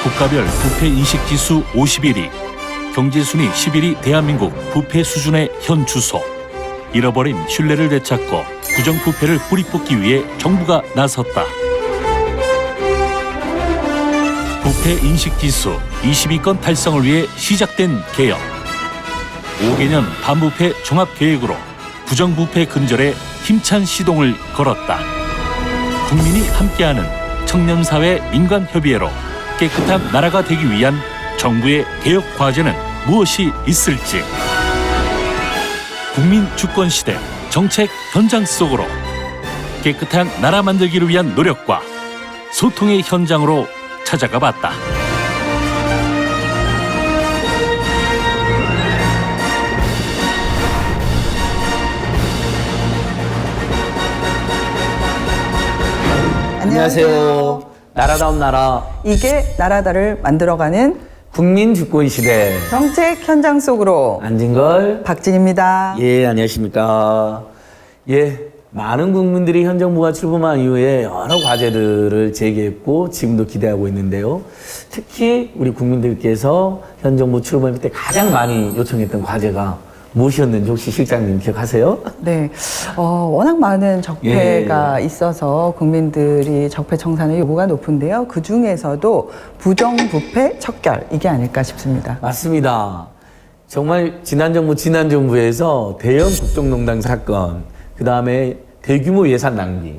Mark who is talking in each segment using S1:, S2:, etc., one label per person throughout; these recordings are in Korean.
S1: 국가별 부패 인식지수 51위, 경제순위 11위 대한민국 부패 수준의 현 주소. 잃어버린 신뢰를 되찾고 부정부패를 뿌리 뽑기 위해 정부가 나섰다. 부패 인식지수 22건 달성을 위해 시작된 개혁. 5개년 반부패 종합계획으로 부정부패 근절에 힘찬 시동을 걸었다. 국민이 함께하는 청년사회 민간협의회로 깨끗한 나라가 되기 위한 정부의 개혁 과제는 무엇이 있을지. 국민 주권 시대 정책 현장 속으로 깨끗한 나라 만들기를 위한 노력과 소통의 현장으로 찾아가 봤다.
S2: 안녕하세요. 나라다움 나라.
S3: 이게 나라다를 만들어가는
S2: 국민 주권 시대.
S3: 정책 현장 속으로
S2: 안진걸.
S3: 박진입니다.
S2: 예, 안녕하십니까. 예, 많은 국민들이 현 정부가 출범한 이후에 여러 과제들을 제기했고 지금도 기대하고 있는데요. 특히 우리 국민들께서 현 정부 출범할 때 가장 많이 요청했던 과제가 무엇이었는지 혹시 실장님 기억하세요?
S3: 네, 워낙 많은 적폐가 있어서 국민들이 적폐 청산의 요구가 높은데요. 그 중에서도 부정부패 척결 이게 아닐까 싶습니다.
S2: 맞습니다. 정말 지난 정부에서 대형 국정농단 사건, 그 다음에 대규모 예산 낭비,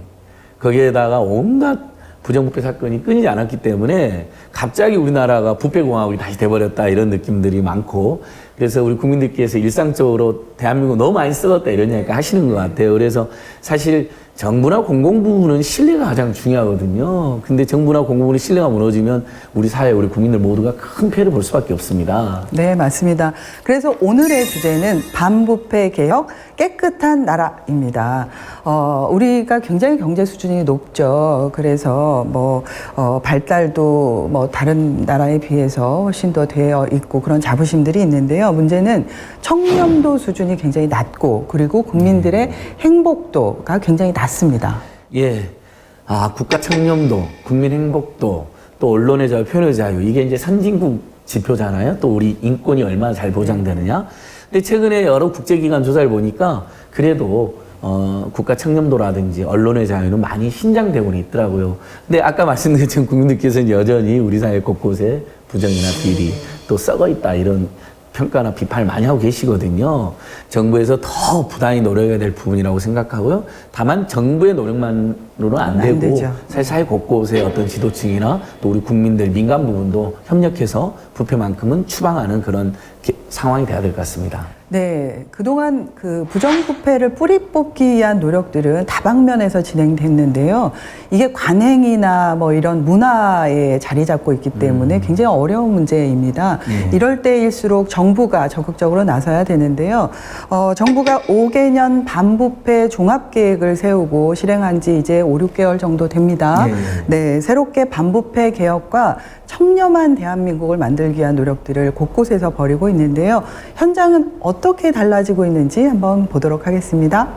S2: 거기에다가 온갖 부정부패 사건이 끊이지 않았기 때문에 갑자기 우리나라가 부패공화국이 다시 돼버렸다 이런 느낌들이 많고, 그래서 우리 국민들께서 일상적으로 대한민국 너무 많이 썩었다 이런 이야기 하시는 것 같아요. 그래서 사실 정부나 공공부문은 신뢰가 가장 중요하거든요. 근데 정부나 공공부문의 신뢰가 무너지면 우리 사회, 우리 국민들 모두가 큰 피해를 볼 수밖에 없습니다.
S3: 네, 맞습니다. 그래서 오늘의 주제는 반부패 개혁 깨끗한 나라입니다. 우리가 굉장히 경제 수준이 높죠. 그래서 발달도 다른 나라에 비해서 훨씬 더 되어 있고 그런 자부심들이 있는데요. 문제는 청렴도 수준이 굉장히 낮고 그리고 국민들의 행복도가 굉장히 낮습니다.
S2: 예. 국가 청렴도, 국민 행복도, 또 언론의 자유, 표현의 자유, 이게 이제 선진국 지표잖아요. 또 우리 인권이 얼마나 잘 보장되느냐. 근데 최근에 여러 국제기관 조사를 보니까 그래도 국가 청렴도라든지 언론의 자유는 많이 신장되고는 있더라고요. 근데 아까 말씀드린 국민들께서는 여전히 우리 사회 곳곳에 부정이나 비리, 또 썩어 있다 이런 평가나 비판을 많이 하고 계시거든요. 정부에서 더 부단히 노력해야 될 부분이라고 생각하고요. 다만 정부의 노력만으로는 안 되고 사실 사회 곳곳에 어떤 지도층이나 또 우리 국민들 민간 부분도 협력해서 부패만큼은 추방하는 그런 상황이 돼야 될 것 같습니다.
S3: 네, 그동안 그 부정부패를 뿌리 뽑기 위한 노력들은 다방면에서 진행됐는데요. 이게 관행이나 이런 문화에 자리 잡고 있기 때문에 굉장히 어려운 문제입니다. 이럴 때일수록 정부가 적극적으로 나서야 되는데요. 정부가 5개년 반부패 종합계획을 세우고 실행한 지 이제 5, 6개월 정도 됩니다. 네, 새롭게 반부패 개혁과 청렴한 대한민국을 만들기 위한 노력들을 곳곳에서 벌이고 있는데요. 현장은 어떻게 달라지고 있는지 한번 보도록 하겠습니다.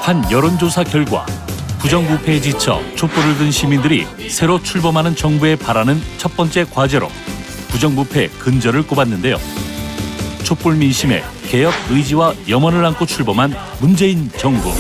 S1: 한 여론조사 결과 부정부패에 지쳐 촛불을 든 시민들이 새로 출범하는 정부에 바라는 첫 번째 과제로 부정부패 근절을 꼽았는데요. 촛불 민심에 개혁 의지와 염원을 안고 출범한 문재인 정부.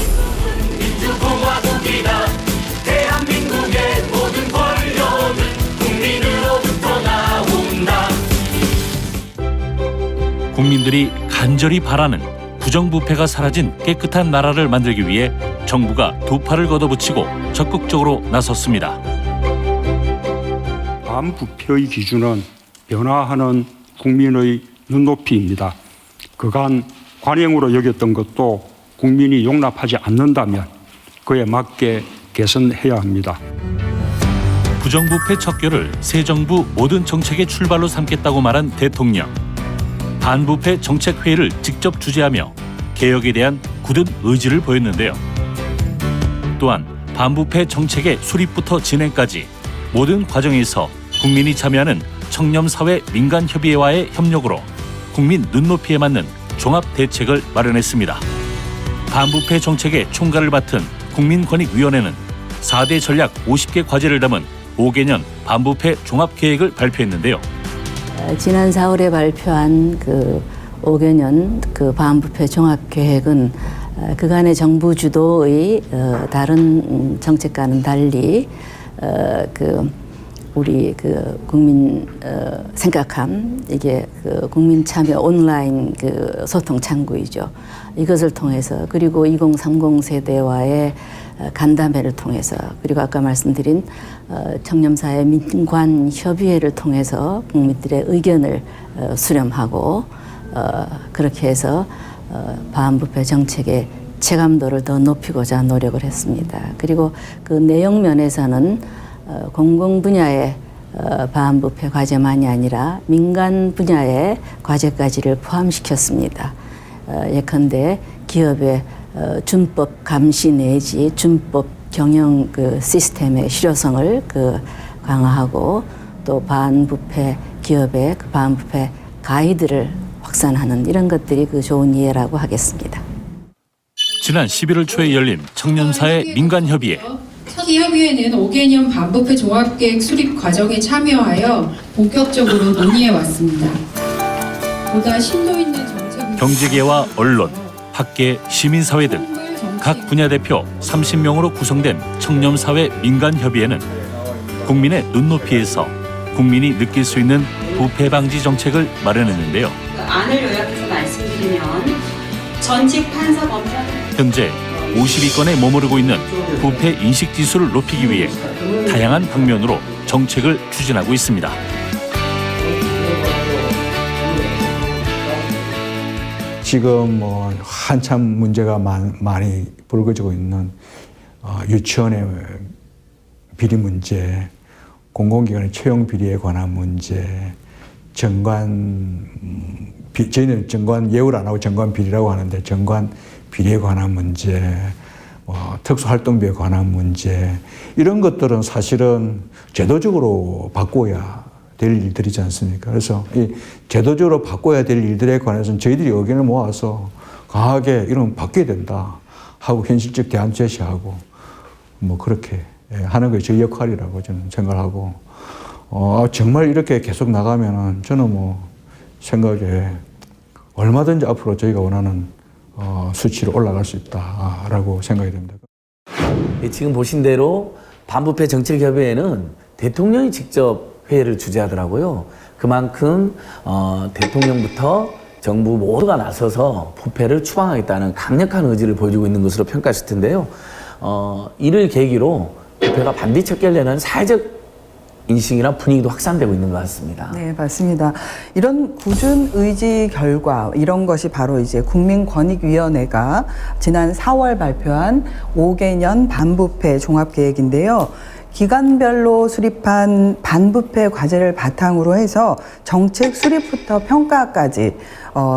S1: 국민들이 간절히 바라는 부정부패가 사라진 깨끗한 나라를 만들기 위해 정부가 두 팔을 걷어붙이고 적극적으로 나섰습니다.
S4: 반부패의 기준은 변화하는 국민의 눈높이입니다. 그간 관행으로 여겼던 것도 국민이 용납하지 않는다면 그에 맞게 개선해야 합니다.
S1: 부정부패 척결을 새 정부 모든 정책의 출발로 삼겠다고 말한 대통령. 반부패 정책회의를 직접 주재하며 개혁에 대한 굳은 의지를 보였는데요. 또한 반부패 정책의 수립부터 진행까지 모든 과정에서 국민이 참여하는 청렴사회 민간협의회와의 협력으로 국민 눈높이에 맞는 종합 대책을 마련했습니다. 반부패 정책의 총괄을 맡은 국민권익위원회는 4대 전략 50개 과제를 담은 5개년 반부패 종합계획을 발표했는데요.
S5: 지난 4월에 발표한 그 5개년 그 반부패 종합계획은 그간의 정부 주도의 다른 정책과는 달리 우리 그 국민 생각함 이게 그 국민 참여 온라인 그 소통 창구이죠. 이것을 통해서 그리고 2030 세대와의 간담회를 통해서 그리고 아까 말씀드린 청렴사회 민관 협의회를 통해서 국민들의 의견을 수렴하고 그렇게 해서 반부패 정책의 체감도를 더 높이고자 노력을 했습니다. 그리고 그 내용 면에서는 공공 분야의 반부패 과제만이 아니라 민간 분야의 과제까지를 포함시켰습니다. 예컨대 기업의 준법 감시 내지 준법 경영 그 시스템의 실효성을 강화하고 또 반부패 기업의 그 반부패 가이드를 확산하는 이런 것들이 그 좋은 예라고 하겠습니다.
S1: 지난 11월 초에 열린 청년사회 민간협의회.
S6: 이 협의회는 5개년 반부패 종합계획 수립 과정에 참여하여 본격적으로 논의해 왔습니다. 보다 심도 있는 정책
S1: 경제계와 언론, 학계, 시민사회 등 각 분야 대표 30명으로 구성된 청렴사회 민간협의회는 국민의 눈높이에서 국민이 느낄 수 있는 부패 방지 정책을 마련했는데요.
S7: 안을 요약해서 말씀드리면 전직 판사 검사
S1: 현재 52건에 머무르고 있는 부패 인식 지수를 높이기 위해 다양한 방면으로 정책을 추진하고 있습니다.
S8: 지금 한참 문제가 많이 불거지고 있는 유치원의 비리 문제, 공공기관의 채용 비리에 관한 문제, 저희는 정관 예우를 안 하고 정관 비리라고 하는데 정관 비리에 관한 문제, 특수활동비에 관한 문제 이런 것들은 사실은 제도적으로 바꿔야 될 일들이지 않습니까? 그래서 이 제도적으로 바꿔야 될 일들에 관해서는 저희들이 의견을 모아서 강하게 이런 바뀌어야 된다 하고 현실적 대안 제시하고 그렇게 하는 게 저희 역할이라고 저는 생각하고 정말 이렇게 계속 나가면은 저는 생각에 얼마든지 앞으로 저희가 원하는 수치로 올라갈 수 있다라고 생각이 됩니다.
S2: 지금 보신 대로 반부패 정책협의회는 대통령이 직접 회의를 주재하더라고요. 그만큼 대통령부터 정부 모두가 나서서 부패를 추방하겠다는 강력한 의지를 보여주고 있는 것으로 평가하실 텐데요. 이를 계기로 부패가 반드시 척결되는 사회적 인식이나 분위기도 확산되고 있는 것 같습니다.
S3: 네, 맞습니다. 이런 굳은 의지 결과 이런 것이 바로 이제 국민권익위원회가 지난 4월 발표한 5개년 반부패 종합계획인데요. 기간별로 수립한 반부패 과제를 바탕으로 해서 정책 수립부터 평가까지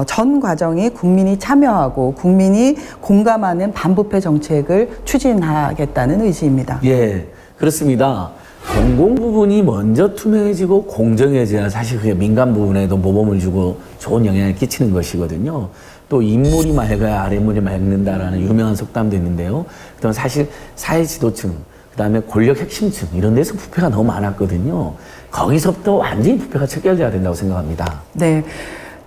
S3: 전 과정이 국민이 참여하고 국민이 공감하는 반부패 정책을 추진하겠다는 의지입니다.
S2: 예, 그렇습니다. 공공 부분이 먼저 투명해지고 공정해져야 사실 그게 민간 부분에도 모범을 주고 좋은 영향을 끼치는 것이거든요. 또 인물이 맑아야 아랫물이 맑는다라는 유명한 속담도 있는데요. 그다음 사실 사회 지도층, 그다음에 권력 핵심층 이런 데서 부패가 너무 많았거든요. 거기서부터 완전히 부패가 척결돼야 된다고 생각합니다.
S3: 네,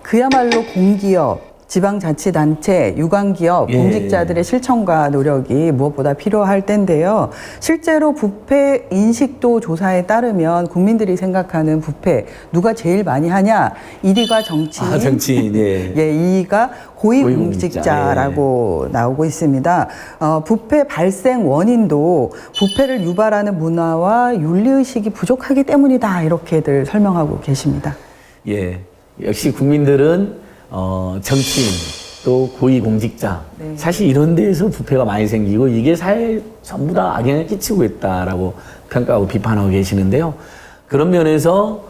S3: 그야말로 공기업, 지방자치단체, 유관기업, 공직자들의 실천과 노력이 무엇보다 필요할 텐데요. 실제로 부패 인식도 조사에 따르면 국민들이 생각하는 부패 누가 제일 많이 하냐? 1위가 정치인,
S2: 정치인, 예.
S3: 2위가 고위공직자라고 나오고 있습니다. 부패 발생 원인도 부패를 유발하는 문화와 윤리의식이 부족하기 때문이다 이렇게들 설명하고 계십니다.
S2: 예, 역시 국민들은 정치인 또 고위공직자 사실 이런 데에서 부패가 많이 생기고 이게 사회에 전부 다 악영향을 끼치고 있다라고 평가하고 비판하고 계시는데요. 그런 면에서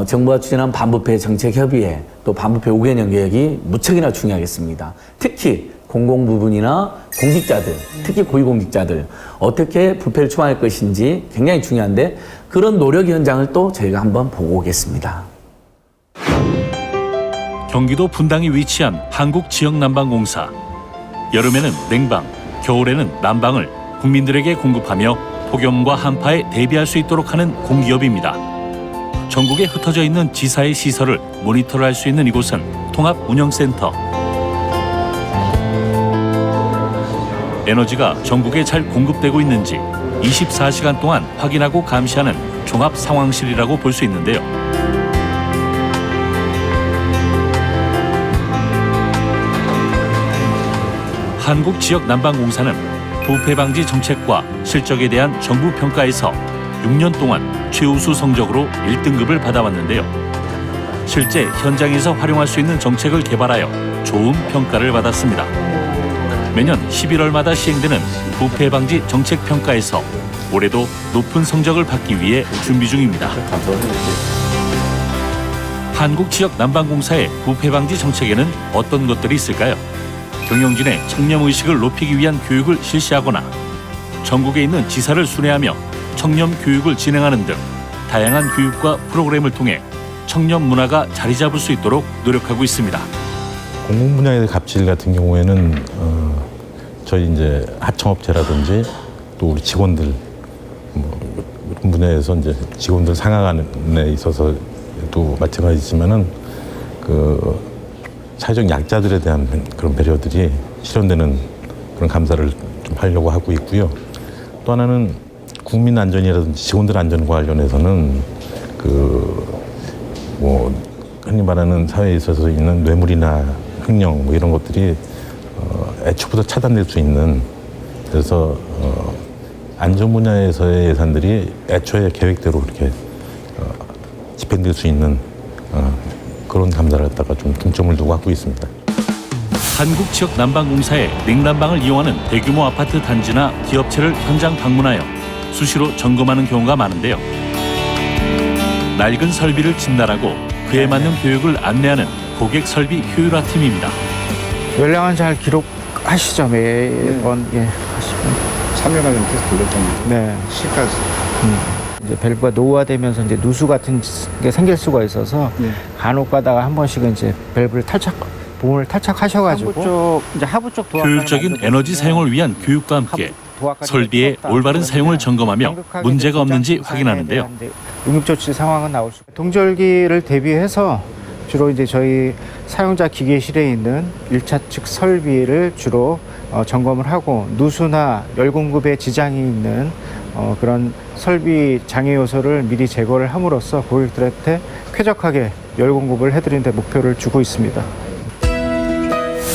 S2: 정부가 추진한 반부패 정책협의회 또 반부패 5개년 계획이 무척이나 중요하겠습니다. 특히 공공 부분이나 공직자들, 특히 고위공직자들 어떻게 부패를 추방할 것인지 굉장히 중요한데 그런 노력 현장을 또 저희가 한번 보고 오겠습니다.
S1: 경기도 분당에 위치한 한국지역난방공사. 여름에는 냉방, 겨울에는 난방을 국민들에게 공급하며 폭염과 한파에 대비할 수 있도록 하는 공기업입니다. 전국에 흩어져 있는 지사의 시설을 모니터할 수 있는 이곳은 통합운영센터. 에너지가 전국에 잘 공급되고 있는지 24시간 동안 확인하고 감시하는 종합 상황실이라고 볼 수 있는데요. 한국지역난방공사는 부패 방지 정책과 실적에 대한 정부 평가에서 6년 동안 최우수 성적으로 1등급을 받아왔는데요. 실제 현장에서 활용할 수 있는 정책을 개발하여 좋은 평가를 받았습니다. 매년 11월마다 시행되는 부패 방지 정책 평가에서 올해도 높은 성적을 받기 위해 준비 중입니다. 한국지역난방공사의 부패 방지 정책에는 어떤 것들이 있을까요? 경영진의 청렴의식을 높이기 위한 교육을 실시하거나 전국에 있는 지사를 순회하며 청렴 교육을 진행하는 등 다양한 교육과 프로그램을 통해 청렴 문화가 자리 잡을 수 있도록 노력하고 있습니다.
S9: 공공 분야의 갑질 같은 경우에는 저희 이제 하청업체라든지 또 우리 직원들 이런 분야에서 이제 직원들 상황에 있어서도 마찬가지지만은 그 사회적 약자들에 대한 그런 배려들이 실현되는 그런 감사를 좀 하려고 하고 있고요. 또 하나는 국민 안전이라든지 직원들 안전과 관련해서는 흔히 말하는 사회에 있어서 있는 뇌물이나 횡령 이런 것들이 애초부터 차단될 수 있는, 그래서 안전 분야에서의 예산들이 애초에 계획대로 이렇게 집행될 수 있는 그런 감사를 갖다가 좀 중점을 두고 하고 있습니다.
S1: 한국지역난방공사의 냉난방을 이용하는 대규모 아파트 단지나 기업체를 현장 방문하여 수시로 점검하는 경우가 많은데요. 낡은 설비를 진단하고 그에 맞는 교육을 안내하는 고객 설비 효율화 팀입니다.
S10: 연량은 잘 기록하시죠, 매번. 예, 하시면.
S11: 3년간 계속 돌렸던
S10: 네.
S11: 시까지.
S10: 이제 밸브가 노후화되면서 이제 누수 같은 게 생길 수가 있어서 간혹 가다가 한 번씩은 이제 밸브를 부분을 탈착하셔가지고 하부 쪽
S1: 효율적인 에너지 사용을 위한 교육과 함께 설비의 올바른 사용을 점검하며 문제가 없는지 확인하는데요.
S10: 응급조치 상황은 나올 수. 동절기를 대비해서 주로 이제 저희 사용자 기계실에 있는 1차 측 설비를 주로 점검을 하고, 누수나 열 공급에 지장이 있는 그런 설비 장애 요소를 미리 제거를 함으로써 고객들한테 쾌적하게 열 공급을 해드리는 데 목표를 주고 있습니다.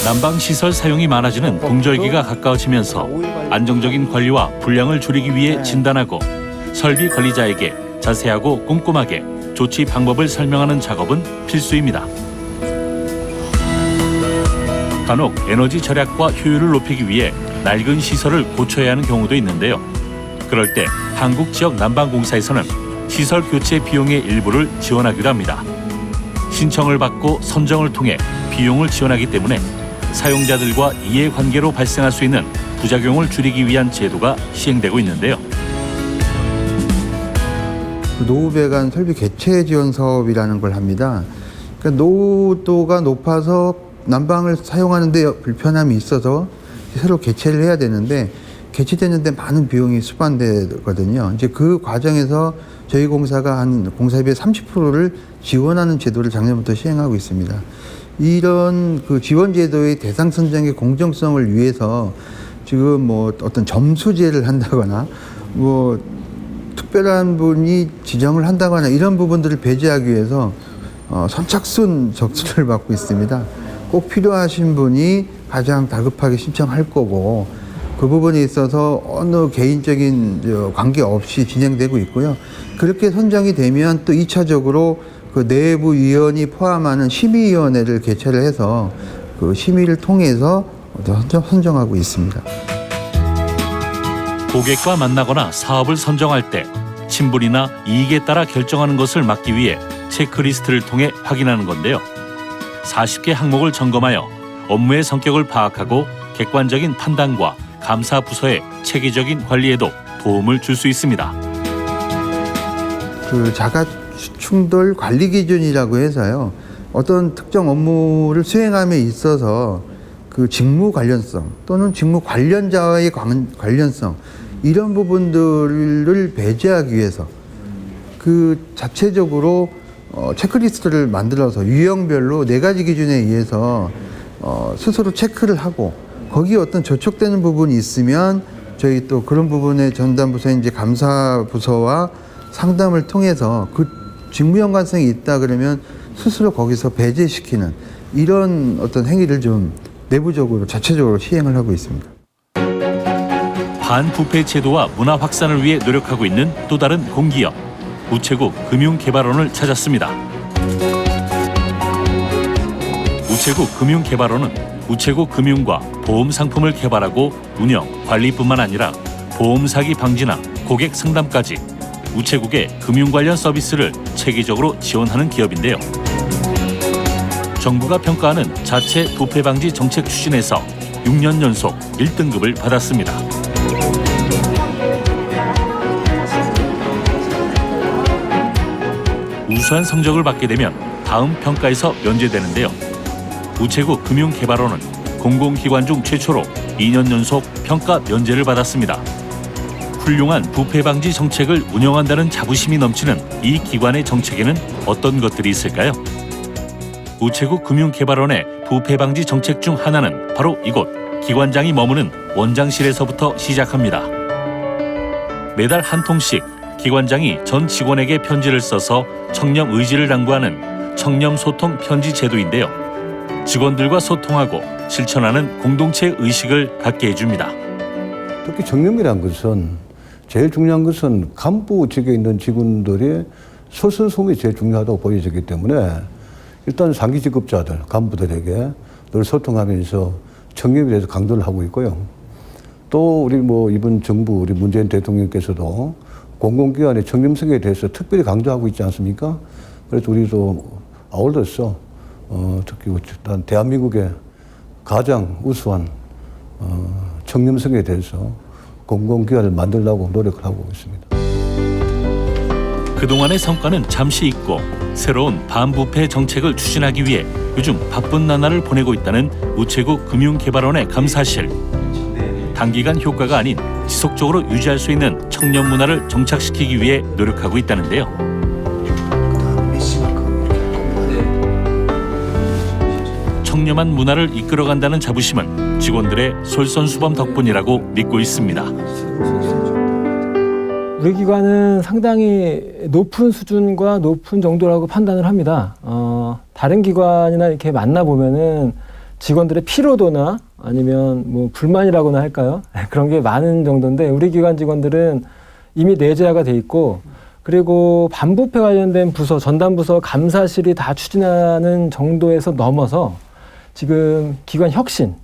S1: 난방시설 사용이 많아지는 동절기가 가까워지면서 안정적인 관리와 불량을 줄이기 위해 진단하고 설비 관리자에게 자세하고 꼼꼼하게 조치 방법을 설명하는 작업은 필수입니다. 간혹 에너지 절약과 효율을 높이기 위해 낡은 시설을 고쳐야 하는 경우도 있는데요. 그럴 때 한국지역난방공사에서는 시설 교체 비용의 일부를 지원하기도 합니다. 신청을 받고 선정을 통해 비용을 지원하기 때문에 사용자들과 이해관계로 발생할 수 있는 부작용을 줄이기 위한 제도가 시행되고 있는데요.
S11: 노후 배관 설비 개체 지원 사업이라는 걸 합니다. 그러니까 노후도가 높아서 난방을 사용하는데 불편함이 있어서 새로 개체를 해야 되는데, 개체되는데 많은 비용이 수반되거든요. 이제 그 과정에서 저희 공사가 한 공사비의 30%를 지원하는 제도를 작년부터 시행하고 있습니다. 이런 그 지원 제도의 대상 선정의 공정성을 위해서 지금 어떤 점수제를 한다거나 특별한 분이 지정을 한다거나 이런 부분들을 배제하기 위해서 선착순 접수를 받고 있습니다. 꼭 필요하신 분이 가장 다급하게 신청할 거고, 그 부분에 있어서 어느 개인적인 관계 없이 진행되고 있고요. 그렇게 선정이 되면 또 2차적으로 그 내부 위원이 포함하는 심의위원회를 개최를 해서 그 심의를 통해서 선정하고 있습니다.
S1: 고객과 만나거나 사업을 선정할 때 친분이나 이익에 따라 결정하는 것을 막기 위해 체크리스트를 통해 확인하는 건데요. 40개 항목을 점검하여 업무의 성격을 파악하고 객관적인 판단과 감사 부서의 체계적인 관리에도 도움을 줄 수 있습니다.
S11: 그 자가 충돌 관리 기준이라고 해서요, 어떤 특정 업무를 수행함에 있어서 그 직무 관련성 또는 직무 관련자와의 관련성, 이런 부분들을 배제하기 위해서 그 자체적으로 체크리스트를 만들어서 유형별로 4가지 기준에 의해서 스스로 체크를 하고 거기에 어떤 저촉되는 부분이 있으면 저희 또 그런 부분에 전담부서인 이제 감사부서와 상담을 통해서 그 직무 연관성이 있다 그러면 스스로 거기서 배제시키는 이런 어떤 행위를 좀 내부적으로 자체적으로 시행을 하고 있습니다.
S1: 반부패 제도와 문화 확산을 위해 노력하고 있는 또 다른 공기업 우체국 금융개발원을 찾았습니다. 우체국 금융개발원은 우체국 금융과 보험 상품을 개발하고 운영, 관리뿐만 아니라 보험 사기 방지나 고객 상담까지 우체국의 금융 관련 서비스를 체계적으로 지원하는 기업인데요. 정부가 평가하는 자체 부패 방지 정책 추진에서 6년 연속 1등급을 받았습니다. 우수한 성적을 받게 되면 다음 평가에서 면제되는데요. 우체국 금융개발원은 공공기관 중 최초로 2년 연속 평가 면제를 받았습니다. 훌륭한 부패 방지 정책을 운영한다는 자부심이 넘치는 이 기관의 정책에는 어떤 것들이 있을까요? 우체국 금융개발원의 부패 방지 정책 중 하나는 바로 이곳 기관장이 머무는 원장실에서부터 시작합니다. 매달 한 통씩 기관장이 전 직원에게 편지를 써서 청렴 의지를 당부하는 청렴 소통 편지 제도인데요. 직원들과 소통하고 실천하는 공동체 의식을 갖게 해줍니다.
S12: 특히 청렴이라는 것은 제일 중요한 것은 간부직에 있는 직원들의 솔선수범이 제일 중요하다고 보여지기 때문에 일단 상기 직급자들, 간부들에게 늘 소통하면서 청렴에 대해서 강조를 하고 있고요. 또 우리 이번 정부 우리 문재인 대통령께서도 공공기관의 청렴성에 대해서 특별히 강조하고 있지 않습니까? 그래서 우리도 아울러서 특히 일단 대한민국의 가장 우수한 청렴성에 대해서 공공기관을 만들려고 노력을 하고 있습니다.
S1: 그동안의 성과는 잠시 잊고 새로운 반부패 정책을 추진하기 위해 요즘 바쁜 나날을 보내고 있다는 우체국 금융개발원의 감사실. 단기간 효과가 아닌 지속적으로 유지할 수 있는 청렴 문화를 정착시키기 위해 노력하고 있다는데요. 청렴한 문화를 이끌어간다는 자부심은 직원들의 솔선수범 덕분이라고 믿고 있습니다.
S13: 우리 기관은 상당히 높은 수준과 높은 정도라고 판단을 합니다. 다른 기관이나 이렇게 만나보면은 직원들의 피로도나 아니면 불만이라고나 할까요? 그런 게 많은 정도인데 우리 기관 직원들은 이미 내재화가 돼 있고 그리고 반부패 관련된 부서, 전담부서, 감사실이 다 추진하는 정도에서 넘어서 지금 기관 혁신,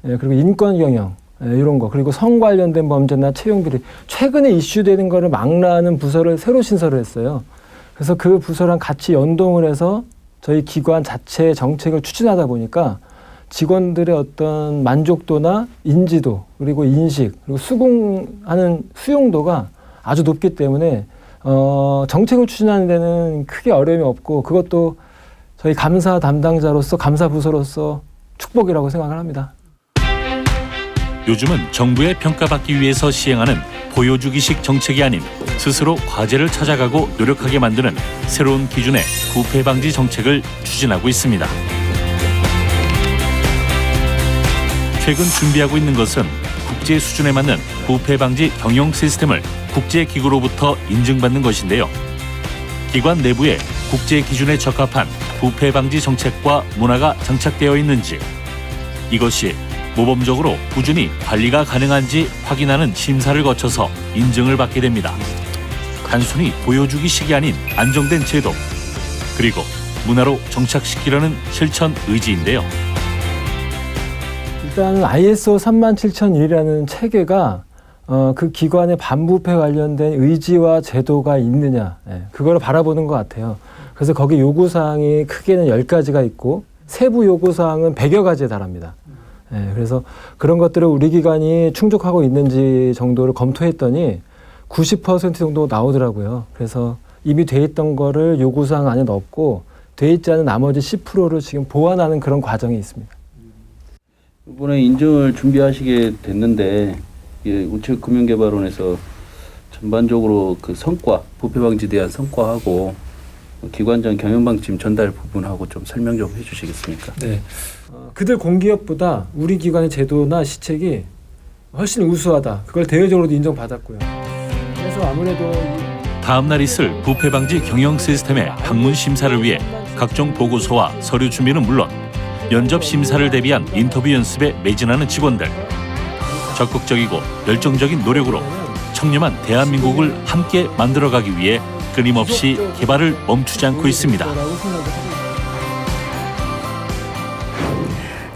S13: 그리고 인권 경영, 이런 거, 그리고 성 관련된 범죄나 채용 비리, 최근에 이슈되는 거를 망라하는 부서를 새로 신설을 했어요. 그래서 그 부서랑 같이 연동을 해서 저희 기관 자체 정책을 추진하다 보니까 직원들의 어떤 만족도나 인지도, 그리고 인식, 그리고 수긍하는 수용도가 아주 높기 때문에 정책을 추진하는 데는 크게 어려움이 없고 그것도 저희 감사 담당자로서 감사부서로서 축복이라고 생각을 합니다.
S1: 요즘은 정부의 평가받기 위해서 시행하는 보여주기식 정책이 아닌 스스로 과제를 찾아가고 노력하게 만드는 새로운 기준의 부패 방지 정책을 추진하고 있습니다. 최근 준비하고 있는 것은 국제 수준에 맞는 부패 방지 경영 시스템을 국제기구로부터 인증받는 것인데요. 기관 내부에 국제 기준에 적합한 부패 방지 정책과 문화가 장착되어 있는지, 이것이 모범적으로 꾸준히 관리가 가능한지 확인하는 심사를 거쳐서 인증을 받게 됩니다. 단순히 보여주기식이 아닌 안정된 제도, 그리고 문화로 정착시키려는 실천 의지인데요.
S13: 일단 ISO 37001이라는 체계가 그 기관의 반부패 관련된 의지와 제도가 있느냐, 그걸 바라보는 것 같아요. 그래서 거기 요구사항이 크게는 10가지가 있고 세부 요구사항은 100여 가지에 달합니다. 그래서 그런 것들을 우리 기관이 충족하고 있는지 정도를 검토했더니 90% 정도 나오더라고요. 그래서 이미 돼 있던 거를 요구사항 안에 넣고 돼 있지 않은 나머지 10%를 지금 보완하는 그런 과정이 있습니다.
S14: 이번에 인증을 준비하시게 됐는데 예, 우체국금융개발원에서 전반적으로 그 성과, 부패 방지에 대한 성과하고 기관장 경영방침 전달 부분하고 좀 설명 좀 해주시겠습니까?
S13: 네. 그들 공기업보다 우리 기관의 제도나 시책이 훨씬 우수하다. 그걸 대외적으로도 인정받았고요. 그래서 아무래도
S1: 다음 날 있을 부패 방지 경영 시스템의 방문 심사를 위해 각종 보고서와 서류 준비는 물론 면접 심사를 대비한 인터뷰 연습에 매진하는 직원들. 적극적이고 열정적인 노력으로 청렴한 대한민국을 함께 만들어가기 위해 끊임없이 개발을 멈추지 않고 있습니다.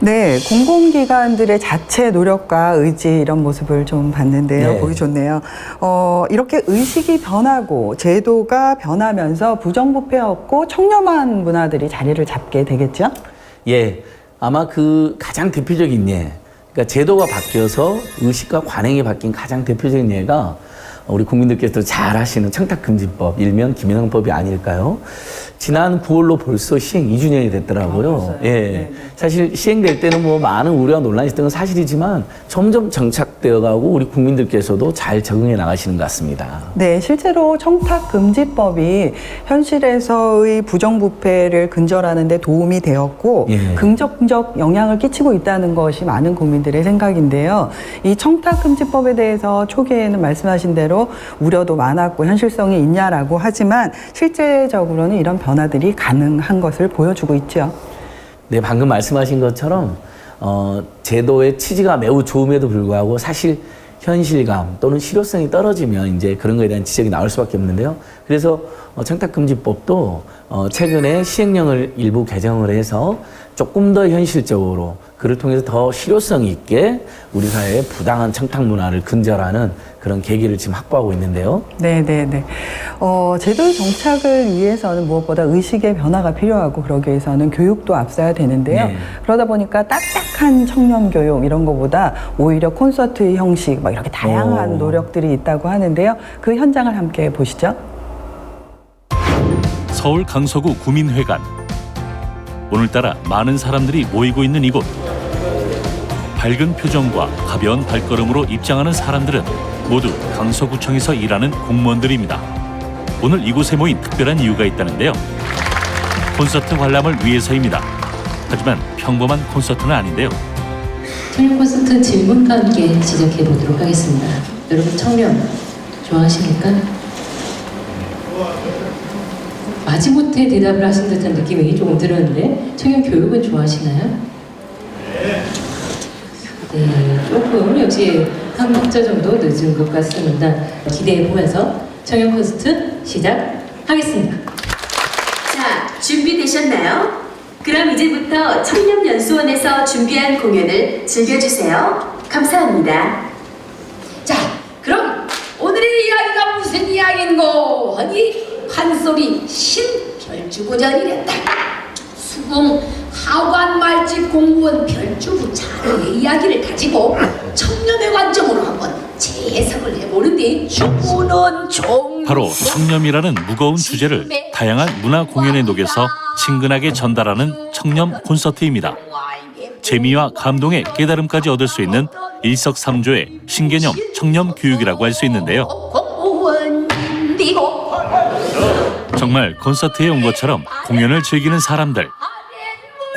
S3: 네, 공공기관들의 자체 노력과 의지 이런 모습을 좀 봤는데요.
S2: 네.
S3: 보기 좋네요. 이렇게 의식이 변하고 제도가 변하면서 부정부패 없고 청렴한 문화들이 자리를 잡게 되겠죠?
S2: 예, 아마 그 가장 대표적인 예, 그러니까 제도가 바뀌어서 의식과 관행이 바뀐 가장 대표적인 예가 우리 국민들께서도 잘 아시는 청탁금지법, 일명 김영법이 아닐까요? 지난 9월로 벌써 시행 2주년이 됐더라고요. 예. 사실 시행될 때는 뭐 많은 우려와 논란이 있었던 건 사실이지만 점점 정착되어 가고 우리 국민들께서도 잘 적응해 나가시는 것 같습니다.
S3: 네, 실제로 청탁금지법이 현실에서의 부정부패를 근절하는 데 도움이 되었고
S2: 예.
S3: 긍정적 영향을 끼치고 있다는 것이 많은 국민들의 생각인데요. 이 청탁금지법에 대해서 초기에는 말씀하신 대로 우려도 많았고 현실성이 있냐라고 하지만 실제적으로는 이런 변화들이 가능한 것을 보여주고 있죠.
S2: 네, 방금 말씀하신 것처럼 제도의 취지가 매우 좋음에도 불구하고 사실 현실감 또는 실효성이 떨어지면 이제 그런 거에 대한 지적이 나올 수밖에 없는데요. 그래서 청탁금지법도 최근에 시행령을 일부 개정을 해서 조금 더 현실적으로 그를 통해서 더 실효성 있게 우리 사회의 부당한 청탁 문화를 근절하는 그런 계기를 지금 확보하고 있는데요.
S3: 네네네. 제도의 정착을 위해서는 무엇보다 의식의 변화가 필요하고 그러기 위해서는 교육도 앞서야 되는데요.
S2: 네.
S3: 그러다 보니까 딱딱한 청년 교육 이런 것보다 오히려 콘서트 형식 막 이렇게 다양한 노력들이 있다고 하는데요. 그 현장을 함께 보시죠.
S1: 서울 강서구 구민회관. 오늘따라 많은 사람들이 모이고 있는 이곳. 밝은 표정과 가벼운 발걸음으로 입장하는 사람들은 모두 강서구청에서 일하는 공무원들입니다. 오늘 이곳에 모인 특별한 이유가 있다는데요. 콘서트 관람을 위해서입니다. 하지만 평범한 콘서트는 아닌데요.
S15: 청년 콘서트 질문과 함께 시작해 보도록 하겠습니다. 여러분 청년 좋아하십니까? 마지못해 대답을 하신 듯한 느낌이 조금 들었는데 청년 교육은 좋아하시나요? 네, 조금 역시 한 박자 정도 늦은 것 같습니다. 기대해 보면서 청년 콘서트 시작하겠습니다.
S16: 자, 준비되셨나요? 그럼 이제부터 청년연수원에서 준비한 공연을 즐겨주세요. 감사합니다.
S15: 자, 그럼 오늘의 이야기가 무슨 이야기인고 하니 판소리 신별주고전이랬다. 수봉 하관 말집 공무원 별주부 자료의 이야기를 가지고 청렴의 관점으로 한번 재해석을 해보는데 주부는 종
S1: 바로 청렴이라는 무거운 주제를 다양한 문화 공연에 녹여서 친근하게 전달하는 청렴 콘서트입니다. 재미와 감동의 깨달음까지 얻을 수 있는 일석삼조의 신개념 청렴 교육이라고 할 수 있는데요. 정말 콘서트에 온 것처럼 공연을 즐기는 사람들.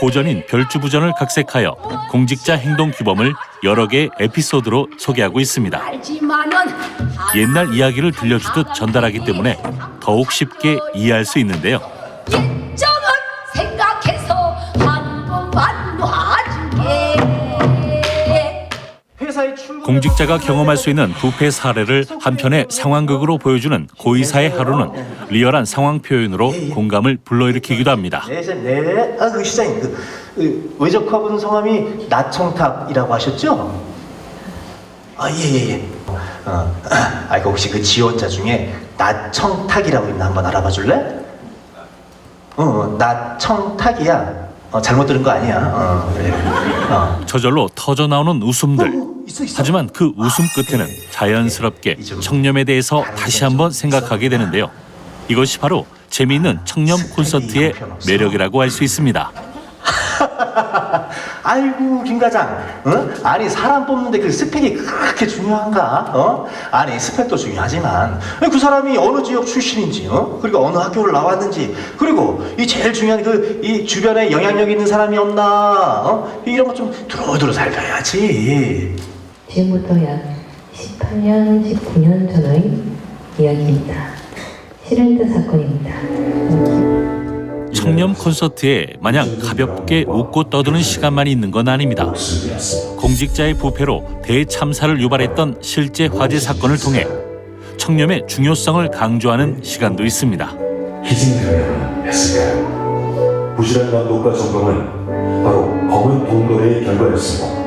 S1: 고전인 별주부전을 각색하여 공직자 행동 규범을 여러 개의 에피소드로 소개하고 있습니다. 옛날 이야기를 들려주듯 전달하기 때문에 더욱 쉽게 이해할 수 있는데요.
S15: 인정은 생각해서 한 번만 봐주게.
S1: 공직자가 경험할 수 있는 부패 사례를 한편의 상황극으로 보여주는 고의사의 하루는 리얼한 상황 표현으로 공감을 불러일으키기도 합니다.
S17: 네. 아, 그 시장님, 외적화분 성함이 나청탁이라고 하셨죠? 아, 예. 그 혹시 그 지원자 중에 나청탁이라고 있나 한번 알아봐 줄래? 나청탁이야. 잘못 들은 거 아니야. 그래.
S1: 저절로 터져 나오는 웃음들. 하지만 그 웃음 끝에는 자연스럽게 청렴에 대해서 다시 한번 생각하게 되는데요. 이것이 바로 재미있는 청렴 콘서트의 매력이라고 할 수 있습니다.
S17: 아이고 김 과장, 아니 사람 뽑는데 그 스펙이 그렇게 중요한가? 아니 스펙도 중요하지만 그 사람이 어느 지역 출신인지, 그리고 어느 학교를 나왔는지, 그리고 이 제일 중요한 그 이 주변에 영향력 있는 사람이 없나? 이런 거 좀 두루두루 살펴야지.
S15: 지금부터 약 18년, 19년 전의 이야기입니다. 시랜드 사건입니다.
S1: 청렴 콘서트에 마냥 가볍게 웃고 떠드는 시간만 있는 건 아닙니다. 공직자의 부패로 대참사를 유발했던 실제 화재 사건을 통해 청렴의 중요성을 강조하는 시간도 있습니다.
S18: 희생되어야만 했을까요? 부실한 감독과 점검은 바로 검은 돈거래의 결과였습니다.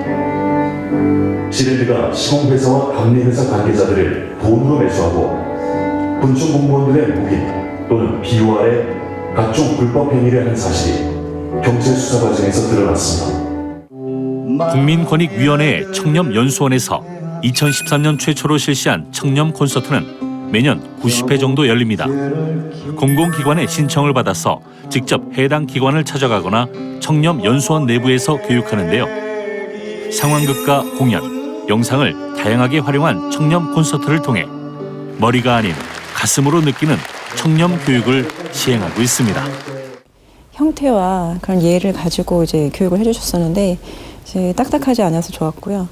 S18: 시랜드가 시공회사와 감리회사 관계자들을 돈으로 매수하고 군청 공무원들의 묵인 또는 비호화에 각종 불법 행위를 한 사실이 경찰 수사 과정에서 드러났습니다.
S1: 국민권익위원회 청렴연수원에서 2013년 최초로 실시한 청렴 콘서트는 매년 90회 정도 열립니다. 공공기관의 신청을 받아서 직접 해당 기관을 찾아가거나 청렴연수원 내부에서 교육하는데요. 상황극과 공연, 영상을 다양하게 활용한 청렴 콘서트를 통해 머리가 아닌 가슴으로 느끼는 청렴 교육을 시행하고 있습니다.
S19: 형태와 그런 예를 가지고 이제 교육을 해주셨었는데 이제 딱딱하지 않아서 좋았고요.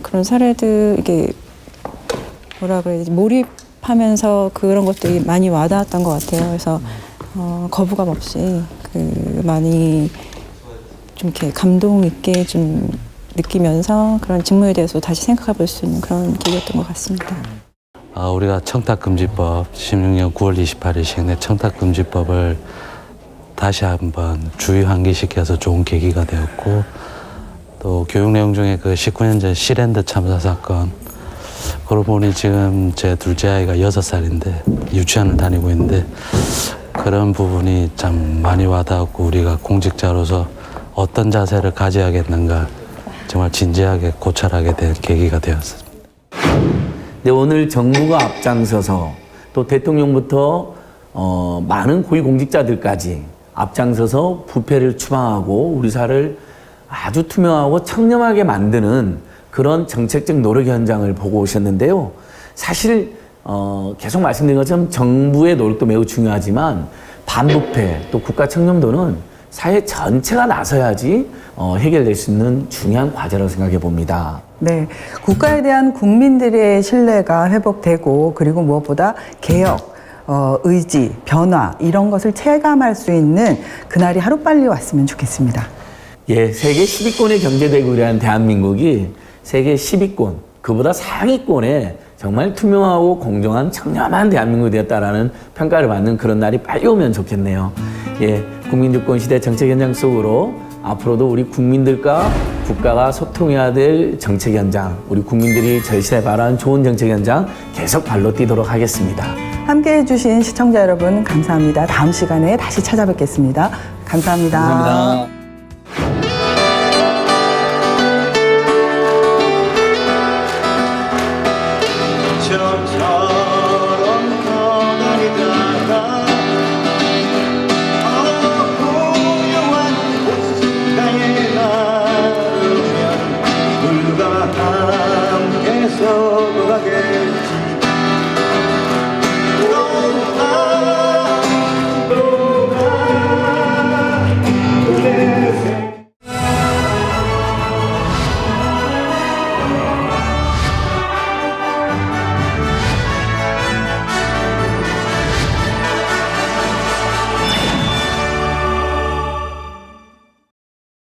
S19: 그런 사례들 이게 뭐라 그래야지 몰입하면서 그런 것들이 많이 와닿았던 것 같아요. 그래서 거부감 없이 많이 좀 이렇게 감동 있게 좀 느끼면서 그런 직무에 대해서 다시 생각해 볼 수 있는 그런 기회였던 것 같습니다.
S20: 우리가 청탁금지법 16년 9월 28일 시행된 청탁금지법을 다시 한번 주의 환기시켜서 좋은 계기가 되었고, 또 교육 내용 중에 그 19년 전 시랜드 참사 사건, 그러고 보니 지금 제 둘째 아이가 6살인데 유치원을 다니고 있는데 그런 부분이 참 많이 와닿았고, 우리가 공직자로서 어떤 자세를 가져야겠는가 정말 진지하게 고찰하게 된 계기가 되었습니다.
S2: 네, 오늘 정부가 앞장서서 또 대통령부터 많은 고위공직자들까지 앞장서서 부패를 추방하고 우리 사회를 아주 투명하고 청렴하게 만드는 그런 정책적 노력 현장을 보고 오셨는데요. 사실 계속 말씀드린 것처럼 정부의 노력도 매우 중요하지만 반부패 또 국가 청렴도는 사회 전체가 나서야지 해결될 수 있는 중요한 과제라고 생각해 봅니다.
S3: 네, 국가에 대한 국민들의 신뢰가 회복되고 그리고 무엇보다 개혁, 의지, 변화 이런 것을 체감할 수 있는 그날이 하루빨리 왔으면 좋겠습니다.
S2: 예, 세계 10위권의 경제대국이라는 대한민국이 세계 10위권, 그보다 상위권에 정말 투명하고 공정한 청렴한 대한민국이 되었다라는 평가를 받는 그런 날이 빨리 오면 좋겠네요. 예, 국민주권 시대 정책 현장 속으로 앞으로도 우리 국민들과 국가가 소통해야 될 정책 현장, 우리 국민들이 절실히 바라는 좋은 정책 현장 계속 발로 뛰도록 하겠습니다.
S3: 함께해 주신 시청자 여러분 감사합니다. 다음 시간에 다시 찾아뵙겠습니다. 감사합니다.
S2: 감사합니다.